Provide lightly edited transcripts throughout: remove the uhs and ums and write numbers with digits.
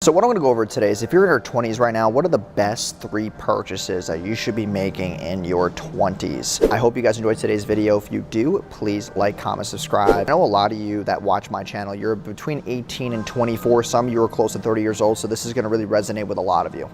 So what I'm gonna go over today is if you're in your 20s right now, what are the best 3 purchases that you should be making in your 20s? I hope you guys enjoyed today's video. If you do, please like, comment, subscribe. I know a lot of you that watch my channel, you're between 18 and 24. Some of you are close to 30 years old, so this is gonna really resonate with a lot of you.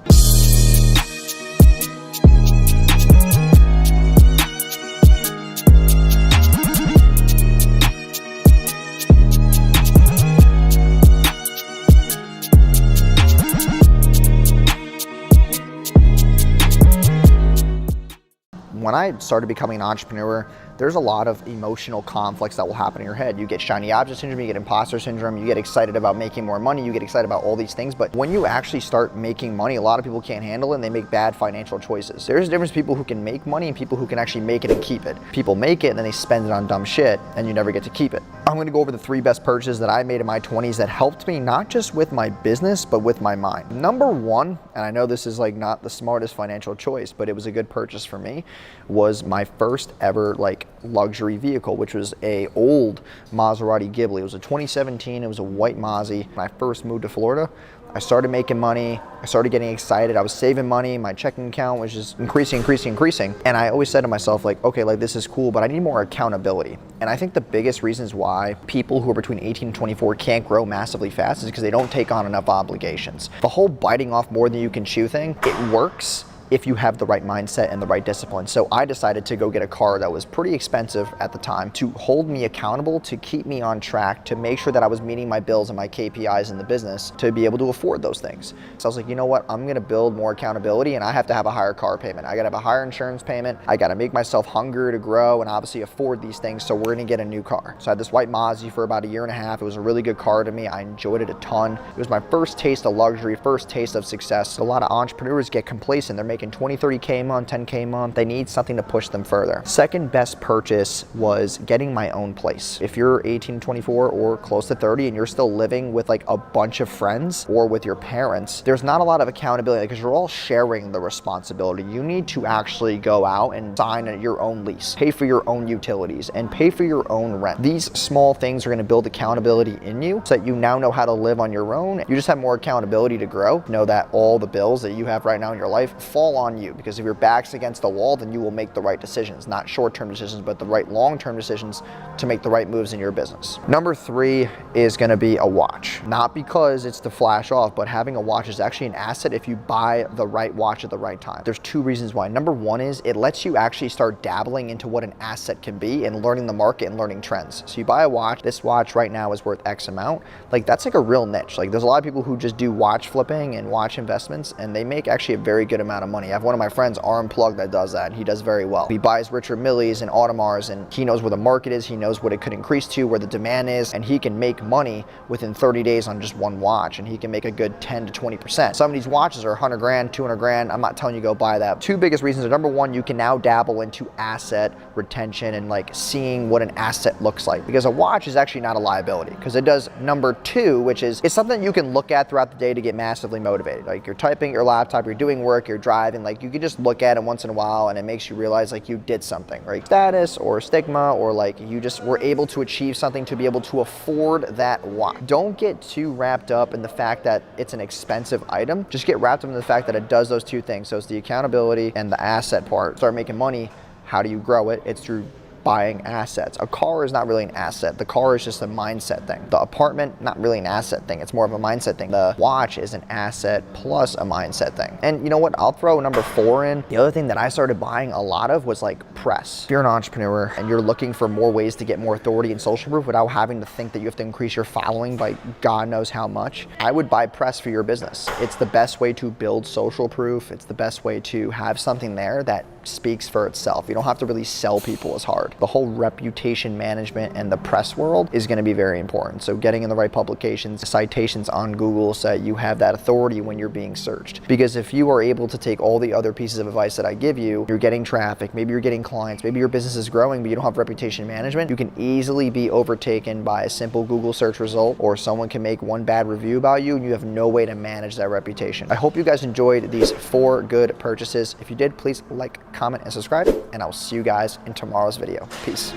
When I started becoming an entrepreneur, there's a lot of emotional conflicts that will happen in your head. You get shiny object syndrome, you get imposter syndrome, you get excited about making more money, you get excited about all these things. But when you actually start making money, a lot of people can't handle it and they make bad financial choices. There's a difference between people who can make money and people who can actually make it and keep it. People make it and then they spend it on dumb shit and you never get to keep it. I'm gonna go over the 3 best purchases that I made in my 20s that helped me not just with my business, but with my mind. Number 1, and I know this is like not the smartest financial choice, but it was a good purchase for me, was my first ever luxury vehicle, which was a old Maserati Ghibli. It was a 2017, it was a white Mazzy. When I first moved to Florida, I started making money, I started getting excited, I was saving money, my checking account was just increasing. And I always said to myself, okay, this is cool, but I need more accountability. And I think the biggest reasons why people who are between 18 and 24 can't grow massively fast is because they don't take on enough obligations. The whole biting off more than you can chew thing, it works if you have the right mindset and the right discipline. So I decided to go get a car that was pretty expensive at the time to hold me accountable, to keep me on track, to make sure that I was meeting my bills and my KPIs in the business to be able to afford those things. So I was like, you know what, I'm gonna build more accountability and I have to have a higher car payment. I gotta have a higher insurance payment. I gotta make myself hungry to grow and obviously afford these things. So we're gonna get a new car. So I had this white Mazda for about 1.5 years. It was a really good car to me. I enjoyed it a ton. It was my first taste of luxury, first taste of success. A lot of entrepreneurs get complacent. They're making 20, 30K a month, 10K a month. They need something to push them further. Second best purchase was getting my own place. If you're 18, 24 or close to 30 and you're still living with a bunch of friends or with your parents, there's not a lot of accountability because you're all sharing the responsibility. You need to actually go out and sign your own lease, pay for your own utilities, and pay for your own rent. These small things are gonna build accountability in you so that you now know how to live on your own. You just have more accountability to grow. Know that all the bills that you have right now in your life fall on you, because if your back's against the wall, then you will make the right decisions, not short-term decisions, but the right long-term decisions to make the right moves in your business. Number 3 is gonna be a watch. Not because it's to flash off, but having a watch is actually an asset if you buy the right watch at the right time. There's 2 reasons why. Number 1 is it lets you actually start dabbling into what an asset can be and learning the market and learning trends. So you buy a watch, this watch right now is worth X amount. That's a real niche. There's a lot of people who just do watch flipping and watch investments and they make actually a very good amount of money. I have one of my friends, Unplugged, that does that. He does very well. He buys Richard Millie's and Audemars and he knows where the market is, he knows what it could increase to, where the demand is, and he can make money within 30 days on just one watch, and he can make a good 10 to 20%. Some of these watches are 100 grand, 200 grand. I'm not telling you go buy that. 2 biggest reasons are, number 1, you can now dabble into asset retention and seeing what an asset looks like, because a watch is actually not a liability because it does. Number 2, which is it's something you can look at throughout the day to get massively motivated. You're typing your laptop, you're doing work, you're driving, you can just look at it once in a while and it makes you realize you did something, right? Status or stigma, or you just were able to achieve something to be able to afford that watch. Don't get too wrapped up in the fact that it's an expensive item. Just get wrapped up in the fact that it does those 2 things. So it's the accountability and the asset part. Start making money. How do you grow it? It's through buying assets. A car is not really an asset. The car is just a mindset thing. The apartment, not really an asset thing. It's more of a mindset thing. The watch is an asset plus a mindset thing. And you know what? I'll throw number 4 in. The other thing that I started buying a lot of was press. If you're an entrepreneur and you're looking for more ways to get more authority and social proof without having to think that you have to increase your following by God knows how much, I would buy press for your business. It's the best way to build social proof. It's the best way to have something there that speaks for itself. You don't have to really sell people as hard. The whole reputation management and the press world is going to be very important. So getting in the right publications, citations on Google, so that you have that authority when you're being searched. Because if you are able to take all the other pieces of advice that I give you, you're getting traffic, maybe you're getting clients, maybe your business is growing, but you don't have reputation management, you can easily be overtaken by a simple Google search result, or someone can make one bad review about you and you have no way to manage that reputation. I hope you guys enjoyed these 4 good purchases. If you did, please like, comment, and subscribe, and I'll see you guys in tomorrow's video. Peace.